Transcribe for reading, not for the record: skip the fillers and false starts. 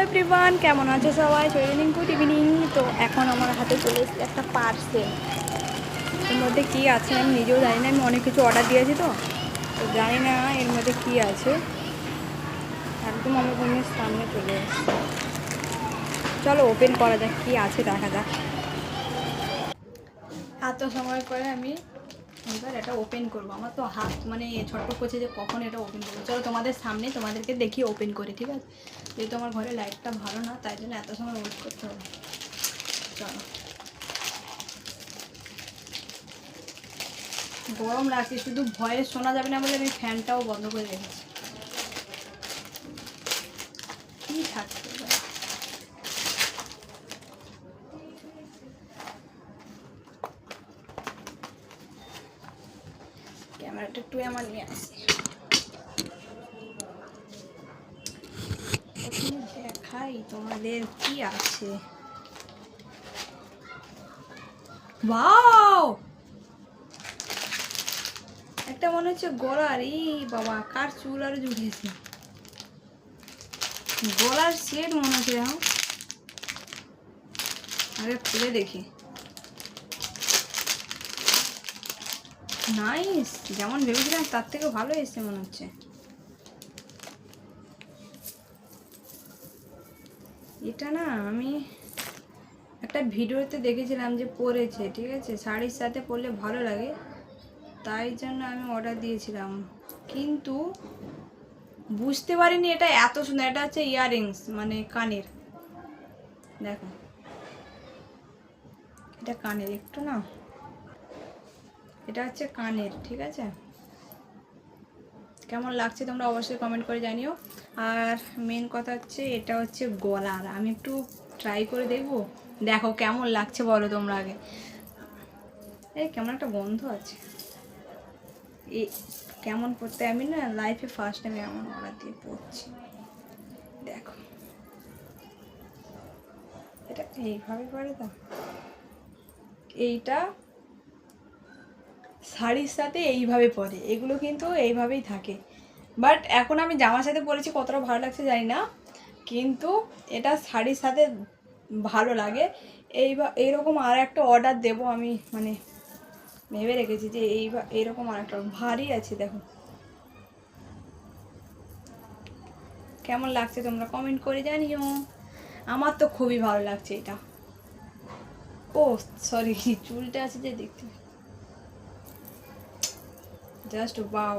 Everyone, কেমন আছে সবাই? Good evening. তো এখন আমার হাতে চলে এসেছে একটা পার্সেল। এর মধ্যে কী আছে আমি নিজেও জানি না। আমি অনেক কিছু অর্ডার দিয়েছি তো জানি না এর মধ্যে কী আছে। একদম আমার রুমের সামনে চলে এসেছে। চলো ওপেন করা যাক, কী আছে দেখা যাক। এত সময় পরে আমি এবার এটা ওপেন করবো। আমার তো হাত মানে ছটফট করছে যে কখন এটা ওপেন করবো। চলো তোমাদের সামনে তোমাদেরকে দেখি ওপেন করে, ঠিক আছে? যেহেতু আমার ঘরে লাইটটা ভালো না, তাই জন্য এত সময় ওয়েট করতে হবে। চলো, গরম লাগছে, শুধু ভয়েস শোনা যাবে না বলে আমি ফ্যানটাও বন্ধ করে রেখেছি। কী থাকছে ক্যামেরাটা একটু আমার নিয়ে আসি, দেখাই তোমাদের কি আছে। ওয়াও, একটা মনে হচ্ছে গলার, এই বাবা কার চুল আরো জুড়িয়েছে, গলার সেট মনে হচ্ছে। এখন আগে খুলে দেখি। নাইস, যেমন ভেবেছিলাম তার থেকে ভালো এসছে মনে হচ্ছে। এটা না আমি একটা ভিডিওতে দেখেছিলাম যে পরেছে, ঠিক আছে, শাড়ির সাথে পরলে ভালো লাগে, তাই জন্য আমি অর্ডার দিয়েছিলাম, কিন্তু বুঝতে পারিনি এটা এত সুন্দর। এটা হচ্ছে ইয়াররিংস, মানে কানের। দেখো এটা কানের, একটু না, এটা হচ্ছে কানের, ঠিক আছে? কেমন লাগছে তোমরা অবশ্যই কমেন্ট করে জানিও। আর মেন কথা হচ্ছে এটা হচ্ছে গলার। আমি একটু ট্রাই করে দেখবো, দেখো কেমন লাগছে বলো তোমরা আগে। এই কেমন একটা গন্ধ আছে, এই কেমন পড়তে, আমি না লাইফে ফার্স্ট টাইম এমন অর্ডার দিয়ে পড়ছি। দেখো এটা এইভাবে পরে তো, এইটা শাড়ির সাথে এইভাবে পরে, এগুলো কিন্তু এইভাবেই থাকে। বাট এখন আমি জামার সাথে পরেছি, কতটা ভালো লাগছে জানি না, কিন্তু এটা শাড়ির সাথে ভালো লাগে। এইরকম আর একটা অর্ডার দেবো আমি, মানে ভেবে রেখেছি যে এইরকম আর একটা ভারী আছে। দেখো কেমন লাগছে তোমরা কমেন্ট করে জানিও। আমার তো খুবই ভালো লাগছে এটা। ও সরি, চুলটা আছে যে দেখতে, জাস্ট ওয়াও।